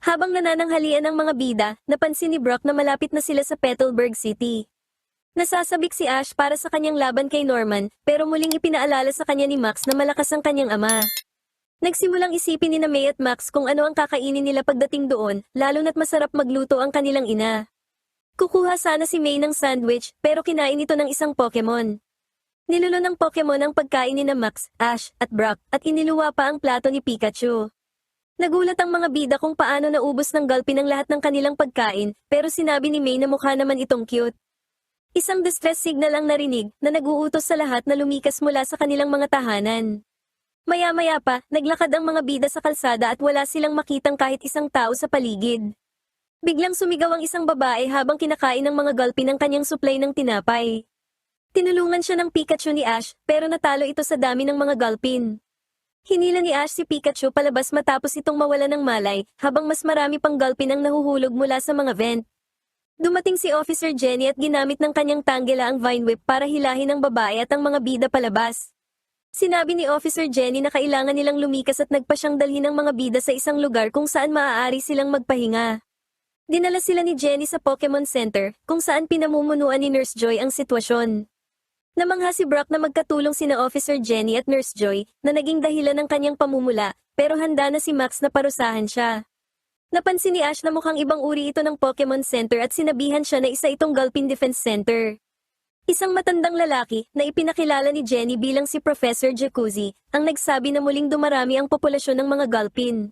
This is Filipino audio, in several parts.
Habang nanananghalian ang mga bida, napansin ni Brock na malapit na sila sa Petalburg City. Nasasabik si Ash para sa kanyang laban kay Norman, pero muling ipinaalala sa kanya ni Max na malakas ang kanyang ama. Nagsimulang isipin ni na May at Max kung ano ang kakainin nila pagdating doon, lalo na't masarap magluto ang kanilang ina. Kukuha sana si May ng sandwich, pero kinain ito ng isang Pokemon. Nilulo ng Pokemon ang pagkain ni na Max, Ash, at Brock, at iniluwa pa ang plato ni Pikachu. Nagulat ang mga bida kung paano naubos ng gulpin ang lahat ng kanilang pagkain, pero sinabi ni May na mukha naman itong cute. Isang distress signal ang narinig na nag-uutos sa lahat na lumikas mula sa kanilang mga tahanan. Maya-maya pa, naglakad ang mga bida sa kalsada at wala silang makitang kahit isang tao sa paligid. Biglang sumigaw ang isang babae habang kinakain ng mga gulpin ang kanyang supply ng tinapay. Tinulungan siya ng Pikachu ni Ash, pero natalo ito sa dami ng mga gulpin. Hinila ni Ash si Pikachu palabas matapos itong mawala ng malay, habang mas marami pang gulpin ang nahuhulog mula sa mga vent. Dumating si Officer Jenny at ginamit ng kanyang tanggela ang vine whip para hilahin ang babae at ang mga bida palabas. Sinabi ni Officer Jenny na kailangan nilang lumikas at nagpa siyang dalhin ang mga bida sa isang lugar kung saan maaari silang magpahinga. Dinala sila ni Jenny sa Pokemon Center, kung saan pinamumunuan ni Nurse Joy ang sitwasyon. Namangha si Brock na magkatulong sina Officer Jenny at Nurse Joy, na naging dahilan ng kanyang pamumula, pero handa na si Max na parusahan siya. Napansin ni Ash na mukhang ibang uri ito ng Pokemon Center at sinabihan siya na isa itong Gulpin Defense Center. Isang matandang lalaki na ipinakilala ni Jenny bilang si Professor Jacuzzi, ang nagsabi na muling dumarami ang populasyon ng mga Gulpin.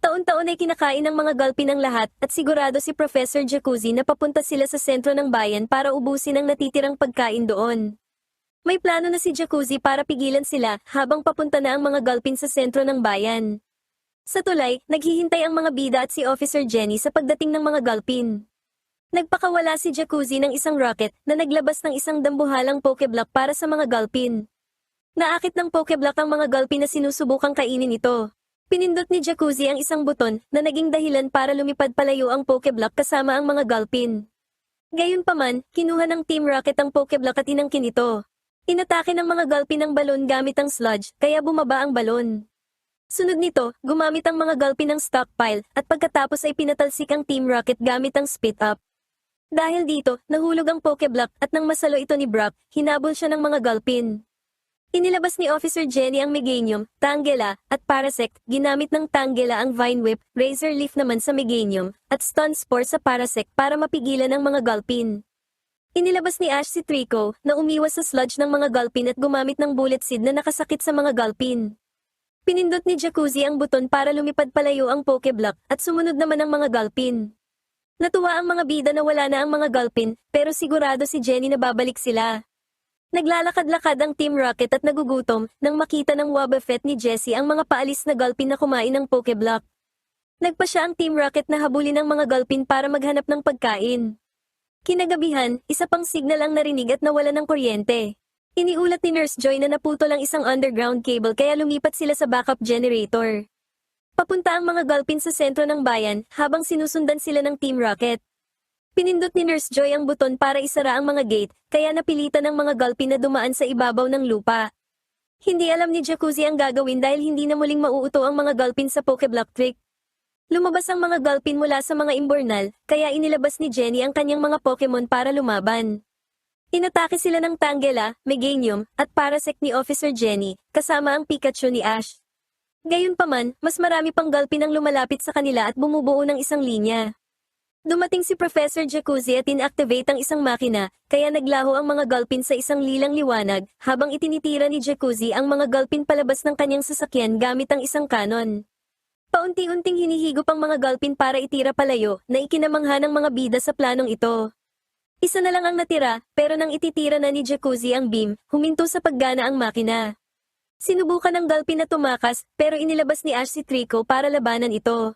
Taon-taon ay kinakain ng mga Gulpin ang lahat at sigurado si Professor Jacuzzi na papunta sila sa sentro ng bayan para ubusin ang natitirang pagkain doon. May plano na si Jacuzzi para pigilan sila habang papunta na ang mga Gulpin sa sentro ng bayan. Sa tulay, naghihintay ang mga bida at si Officer Jenny sa pagdating ng mga Gulpin. Nagpakawala si Jacuzzi ng isang rocket na naglabas ng isang dambuhalang Pokeblock para sa mga Gulpin. Naakit ng Pokeblock ang mga Gulpin na sinusubukang kainin ito. Pinindot ni Jacuzzi ang isang buton na naging dahilan para lumipad palayo ang Pokeblock kasama ang mga Gulpin. Gayunpaman, kinuha ng Team Rocket ang Pokeblock at inangkin ito. Inatake ng mga Gulpin ang balon gamit ang sludge, kaya bumaba ang balon. Sunod nito, gumamit ang mga Gulpin ng stockpile, at pagkatapos ay pinatalsik ang Team Rocket gamit ang Spit Up. Dahil dito, nahulog ang Pokeblock at nang masalo ito ni Brock, hinabol siya ng mga Gulpin. Inilabas ni Officer Jenny ang Meganium, Tangela, at Parasect, ginamit ng Tangela ang Vine Whip, Razor Leaf naman sa Meganium, at Stun Spore sa Parasect para mapigilan ang mga Gulpin. Inilabas ni Ash si Trico, na umiwas sa sludge ng mga Gulpin at gumamit ng Bullet Seed na nakasakit sa mga Gulpin. Pinindot ni Jacuzzi ang buton para lumipad palayo ang Pokeblock at sumunod naman ang mga Gulpin. Natuwa ang mga bida na wala na ang mga Gulpin, pero sigurado si Jenny na babalik sila. Naglalakad-lakad ang Team Rocket at nagugutom nang makita ng Wobbuffet ni Jessie ang mga paalis na Gulpin na kumain ng Pokeblock. Nagpa siya ang Team Rocket na habulin ang mga Gulpin para maghanap ng pagkain. Kinagabihan, isa pang signal ang narinig at nawala ng kuryente. Iniulat ni Nurse Joy na naputol ang isang underground cable kaya lumipat sila sa backup generator. Papunta ang mga Gulpin sa sentro ng bayan habang sinusundan sila ng Team Rocket. Pinindot ni Nurse Joy ang buton para isara ang mga gate, kaya napilitan ng mga Gulpin na dumaan sa ibabaw ng lupa. Hindi alam ni Jacuzzi ang gagawin dahil hindi na muling mauuto ang mga Gulpin sa Pokeblock trick. Lumabas ang mga Gulpin mula sa mga imbornal, kaya inilabas ni Jenny ang kanyang mga Pokemon para lumaban. Inatake sila ng Tangela, Meganium, at Parasect ni Officer Jenny, kasama ang Pikachu ni Ash. Gayunpaman, mas marami pang Gulpin ang lumalapit sa kanila at bumubuo ng isang linya. Dumating si Professor Jacuzzi at inactivate ang isang makina, kaya naglaho ang mga Gulpin sa isang lilang liwanag, habang itinitira ni Jacuzzi ang mga Gulpin palabas ng kanyang sasakyan gamit ang isang kanon. Paunti-unting hinihigop ang mga Gulpin para itira palayo, na ikinamangha ng mga bida sa planong ito. Isa na lang ang natira, pero nang ititira na ni Jacuzzi ang beam, huminto sa paggana ang makina. Sinubukan ng Gulpin na tumakas, pero inilabas ni Ash si Trico para labanan ito.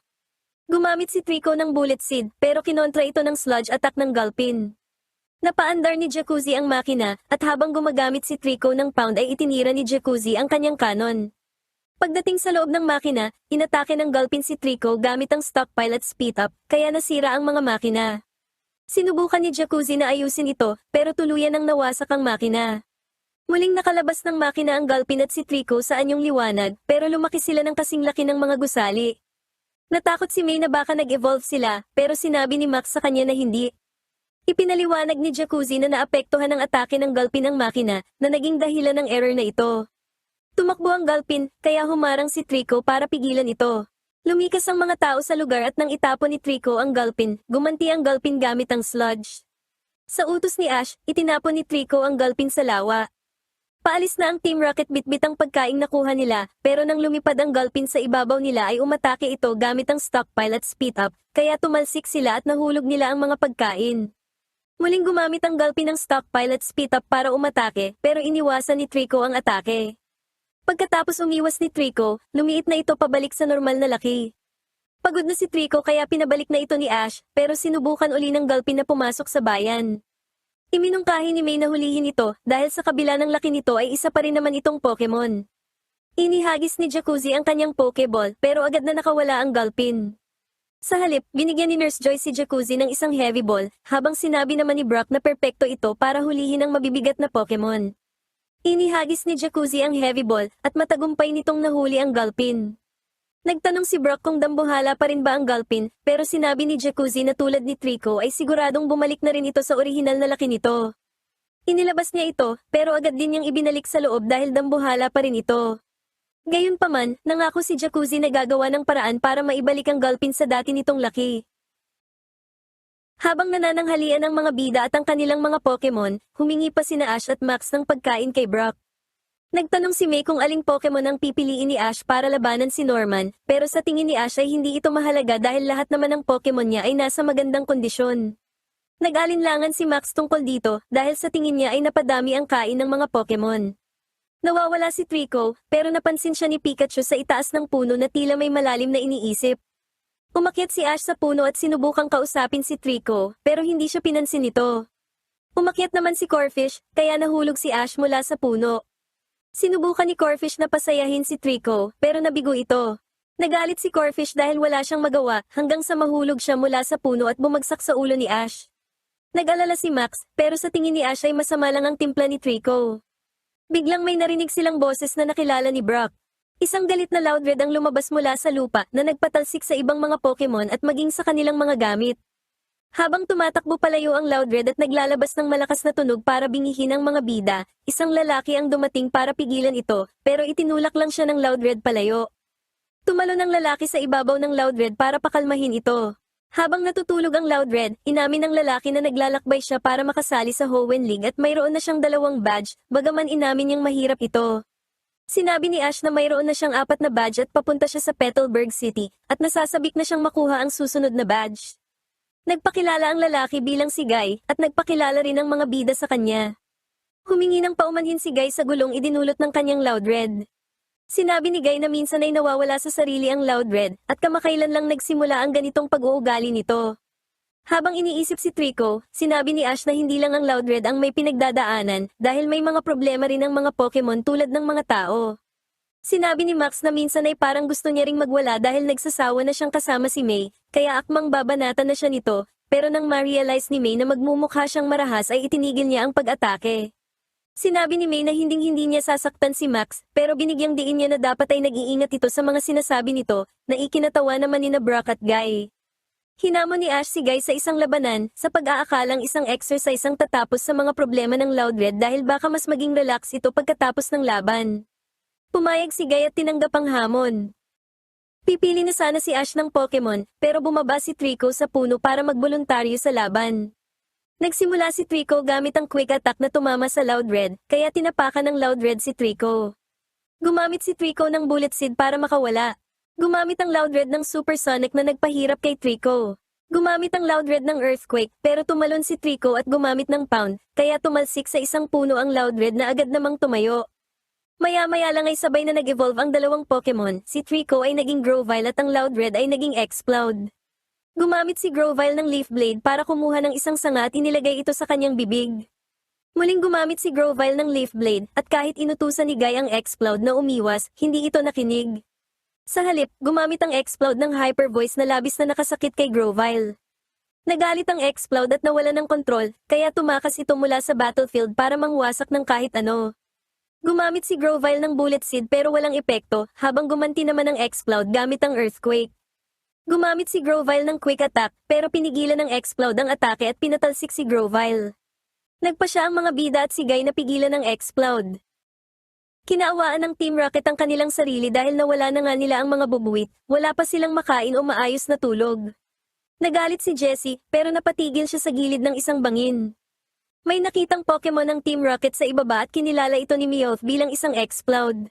Gumamit si Trico ng Bullet Seed, pero kinontra ito ng sludge attack ng Gulpin. Napaandar ni Jacuzzi ang makina, at habang gumagamit si Trico ng pound ay itinira ni Jacuzzi ang kanyang kanon. Pagdating sa loob ng makina, inatake ng Gulpin si Trico gamit ang stockpile at speed up, kaya nasira ang mga makina. Sinubukan ni Jacuzzi na ayusin ito, pero tuluyan ang nawasak ang makina. Muling nakalabas ng makina ang Gulpin at si Trico sa anyong liwanag, pero lumaki sila ng kasing laki ng mga gusali. Natakot si May na baka nag-evolve sila, pero sinabi ni Max sa kanya na hindi. Ipinaliwanag ni Jacuzzi na naapektuhan ng atake ng Gulpin ang makina, na naging dahilan ng error na ito. Tumakbo ang Gulpin, kaya humarang si Trico para pigilan ito. Lumikas ang mga tao sa lugar at nang itapon ni Trico ang Gulpin, gumanti ang Gulpin gamit ang sludge. Sa utos ni Ash, itinapon ni Trico ang Gulpin sa lawa. Paalis na ang Team Rocket bitbit ang pagkaing nakuha nila, pero nang lumipad ang Gulpin sa ibabaw nila ay umatake ito gamit ang stockpile at speed up, kaya tumalsik sila at nahulog nila ang mga pagkain. Muling gumamit ang Gulpin ng stockpile at speed up para umatake, pero iniwasan ni Trico ang atake. Pagkatapos umiwas ni Trico, lumiit na ito pabalik sa normal na laki. Pagod na si Trico kaya pinabalik na ito ni Ash, pero sinubukan uli ng Gulpin na pumasok sa bayan. Iminungkahi ni May na hulihin ito dahil sa kabila ng laki nito ay isa pa rin naman itong Pokemon. Inihagis ni Jacuzzi ang kanyang Pokeball pero agad na nakawala ang Gulpin. Sa halip, binigyan ni Nurse Joy si Jacuzzi ng isang heavy ball, habang sinabi naman ni Brock na perpekto ito para hulihin ang mabibigat na Pokemon. Inihagis ni Jacuzzi ang heavy ball at matagumpay nitong nahuli ang Gulpin. Nagtanong si Brock kung dambuhala pa rin ba ang Gulpin, pero sinabi ni Jacuzzi na tulad ni Trico ay siguradong bumalik na rin ito sa orihinal na laki nito. Inilabas niya ito, pero agad din niyang ibinalik sa loob dahil dambuhala pa rin ito. Gayunpaman, nangako si Jacuzzi na gagawa ng paraan para maibalik ang Gulpin sa dati nitong laki. Habang nanananghalian ang mga bida at ang kanilang mga Pokemon, humingi pa sina Ash at Max ng pagkain kay Brock. Nagtanong si May kung aling Pokemon ang pipiliin ni Ash para labanan si Norman, pero sa tingin ni Ash ay hindi ito mahalaga dahil lahat naman ng Pokemon niya ay nasa magandang kondisyon. Nag-alinlangan si Max tungkol dito dahil sa tingin niya ay napadami ang kain ng mga Pokemon. Nawawala si Trico, pero napansin siya ni Pikachu sa itaas ng puno na tila may malalim na iniisip. Umakyat si Ash sa puno at sinubukang kausapin si Trico, pero hindi siya pinansin nito. Umakyat naman si Corfish, kaya nahulog si Ash mula sa puno. Sinubukan ni Corfish na pasayahin si Trico, pero nabigo ito. Nagalit si Corfish dahil wala siyang magawa hanggang sa mahulog siya mula sa puno at bumagsak sa ulo ni Ash. Nag-alala si Max, pero sa tingin ni Ash ay masama lang ang timpla ni Trico. Biglang may narinig silang boses na nakilala ni Brock. Isang galit na Loudred ang lumabas mula sa lupa na nagpatalsik sa ibang mga Pokemon at maging sa kanilang mga gamit. Habang tumatakbo palayo ang Loudred at naglalabas ng malakas na tunog para bingihin ang mga bida, isang lalaki ang dumating para pigilan ito, pero itinulak lang siya ng Loudred palayo. Tumalon ang lalaki sa ibabaw ng Loudred para pakalmahin ito. Habang natutulog ang Loudred, inamin ng lalaki na naglalakbay siya para makasali sa Hoenn League at mayroon na siyang 2 badge, bagaman inamin niyang mahirap ito. Sinabi ni Ash na mayroon na siyang 4 na badge at papunta siya sa Petalburg City, at nasasabik na siyang makuha ang susunod na badge. Nagpakilala ang lalaki bilang si Guy, at nagpakilala rin ang mga bida sa kanya. Humingi ng paumanhin si Guy sa gulong idinulot ng kanyang Loudred. Sinabi ni Guy na minsan ay nawawala sa sarili ang Loudred, at kamakailan lang nagsimula ang ganitong pag-uugali nito. Habang iniisip si Trico, sinabi ni Ash na hindi lang ang Loudred ang may pinagdadaanan, dahil may mga problema rin ang mga Pokemon tulad ng mga tao. Sinabi ni Max na minsan ay parang gusto niya ring magwala dahil nagsasawa na siyang kasama si May, kaya akmang babanatan na siya nito, pero nang ma-realize ni May na magmumukha siyang marahas ay itinigil niya ang pag-atake. Sinabi ni May na hinding-hindi niya sasaktan si Max, pero binigyang diin niya na dapat ay nag-iingat ito sa mga sinasabi nito, na ikinatawa naman ni na Brock at Guy. Hinamon ni Ash si Guy sa isang labanan, sa pag-aakalang isang exercise ang tatapos sa mga problema ng Loudred dahil baka mas maging relax ito pagkatapos ng laban. Pumayag si Guy at tinanggap ang hamon. Pipili na sana si Ash ng Pokemon, pero bumaba si Trico sa puno para magboluntaryo sa laban. Nagsimula si Trico gamit ang quick attack na tumama sa Loudred, kaya tinapakan ng Loudred si Trico. Gumamit si Trico ng Bullet Seed para makawala. Gumamit ang Loudred ng Supersonic na nagpahirap kay Trico. Gumamit ang Loudred ng Earthquake, pero tumalon si Trico at gumamit ng Pound, kaya tumalsik sa isang puno ang Loudred na agad namang tumayo. Maya-maya lang ay sabay na nag-evolve ang 2 Pokemon, si Trico ay naging Grovyle at ang Loudred ay naging Exploud. Gumamit si Grovyle ng Leaf Blade para kumuha ng isang sanga at inilagay ito sa kanyang bibig. Muling gumamit si Grovyle ng Leaf Blade at kahit inutusan ni Guy ang Exploud na umiwas, hindi ito nakinig. Sa halip, gumamit ang Exploud ng Hyper Voice na labis na nakasakit kay Grovyle. Nagalit ang Exploud at nawala ng kontrol, kaya tumakas ito mula sa battlefield para mangwasak ng kahit ano. Gumamit si Grovyle ng Bullet Seed pero walang epekto, habang gumanti naman ang Exploud gamit ang Earthquake. Gumamit si Grovyle ng quick attack pero pinigilan ng Explode ang atake at pinatalsik si Grovyle. Nagpa siya ang mga bida at si Guy na pigilan ng Explode. Kinaawaan ng Team Rocket ang kanilang sarili dahil nawala na nga nila ang mga bubuwit, wala pa silang makain o maayos na tulog. Nagalit si Jessie pero napatigil siya sa gilid ng isang bangin. May nakitang Pokemon ng Team Rocket sa ibaba at kinilala ito ni Meowth bilang isang Explode.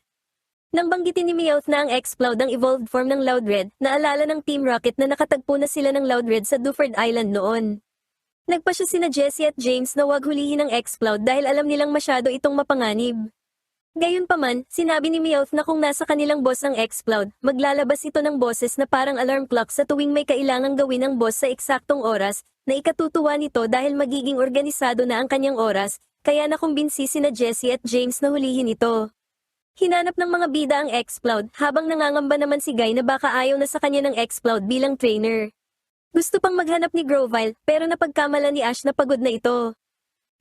Nang banggitin ni Meowth na ang Explode ang evolved form ng Loudred, naalala ng Team Rocket na nakatagpo na sila ng Loudred sa Duford Island noon. Nagpa siya sina Jessie at James na huwag hulihin ang Explode dahil alam nilang masyado itong mapanganib. Gayunpaman, sinabi ni Meowth na kung nasa kanilang boss ang Explode, maglalabas ito ng boses na parang alarm clock sa tuwing may kailangang gawin ang boss sa eksaktong oras, na ikatutuwa nito dahil magiging organisado na ang kanyang oras, kaya nakumbinsi sina Jessie at James na hulihin ito. Hinanap ng mga bida ang Explode habang nangangamba naman si Guy na baka ayaw na sa kanya ng Explode bilang trainer. Gusto pang maghanap ni Grovyle pero napagkamala ni Ash na pagod na ito.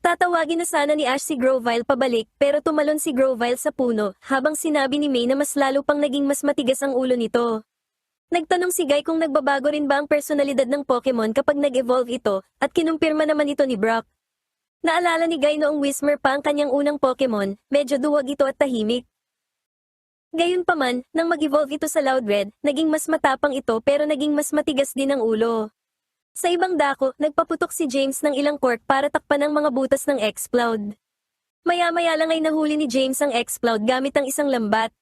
Tatawagin na sana ni Ash si Grovyle pabalik pero tumalon si Grovyle sa puno habang sinabi ni May na mas lalo pang naging mas matigas ang ulo nito. Nagtanong si Guy kung nagbabago rin ba ang personalidad ng Pokemon kapag nag-evolve ito at kinumpirma naman ito ni Brock. Naalala ni Guy noong Whismur pa ang kanyang unang Pokemon, medyo duwag ito at tahimik. Gayunpaman, nang mag-evolve ito sa Loudred, naging mas matapang ito pero naging mas matigas din ang ulo. Sa ibang dako, nagpaputok si James ng ilang cork para takpan ang mga butas ng Explode. Maya-maya lang ay nahuli ni James ang Explode gamit ang isang lambat.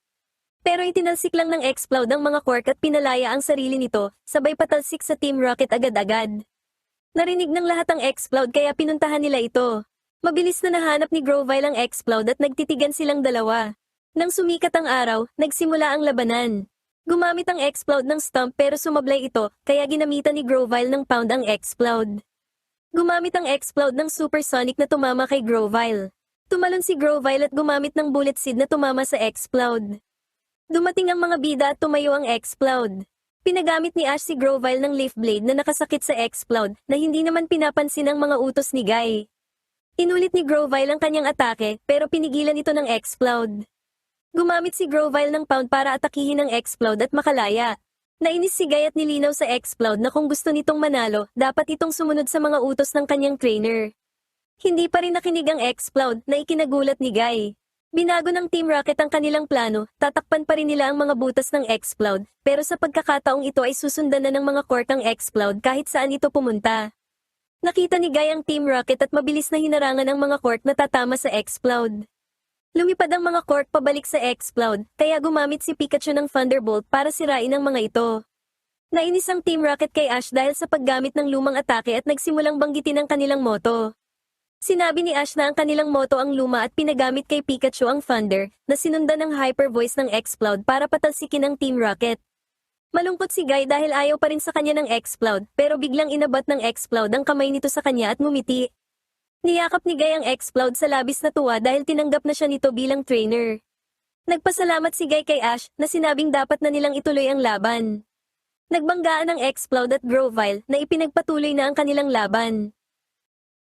Pero itinalsik lang ng Explode ang mga cork at pinalaya ang sarili nito, sabay patalsik sa Team Rocket agad-agad. Narinig ng lahat ang Explode kaya pinuntahan nila ito. Mabilis na nahanap ni Grovyle ang Explode at nagtitigan silang dalawa. Nang sumikat ang araw, nagsimula ang labanan. Gumamit ang Explode ng Stomp pero sumablay ito, kaya ginamitan ni Grovyle ng Pound ang Explode. Gumamit ang Explode ng Supersonic na tumama kay Grovyle. Tumalon si Grovyle at gumamit ng Bullet Seed na tumama sa Explode. Dumating ang mga bida at tumayo ang Explode. Pinagamit ni Ash si Grovyle ng Leaf Blade na nakasakit sa Explode na hindi naman pinapansin ang mga utos ni Guy. Inulit ni Grovyle ang kanyang atake pero pinigilan ito ng Explode. Gumamit si Grovyle ng Pound para atakihin ang Explode at makalaya. Nainis si Guy at nilinaw sa Explode na kung gusto nitong manalo, dapat itong sumunod sa mga utos ng kanyang trainer. Hindi pa rin nakinig ang Explode na ikinagulat ni Guy. Binago ng Team Rocket ang kanilang plano, tatakpan pa rin nila ang mga butas ng Explode, pero sa pagkakataong ito ay susundan na ng mga cork ang Explode kahit saan ito pumunta. Nakita ni Guy ang Team Rocket at mabilis na hinarangan ang mga cork na tatama sa Explode. Lumipad ang mga cork pabalik sa Explode, kaya gumamit si Pikachu ng Thunderbolt para sirain ang mga ito. Nainis ang Team Rocket kay Ash dahil sa paggamit ng lumang atake at nagsimulang banggitin ang kanilang motto. Sinabi ni Ash na ang kanilang motto ang luma at pinagamit kay Pikachu ang Thunder, na sinundan ng hyper voice ng Explode para patalsikin ang Team Rocket. Malungkot si Guy dahil ayaw pa rin sa kanya ng Explode, pero biglang inabat ng Explode ang kamay nito sa kanya at ngumiti. Niyakap ni Guy ang Explode sa labis na tuwa dahil tinanggap na siya nito bilang trainer. Nagpasalamat si Guy kay Ash na sinabing dapat na nilang ituloy ang laban. Nagbanggaan ang Explode at Grovyle na ipinagpatuloy na ang kanilang laban.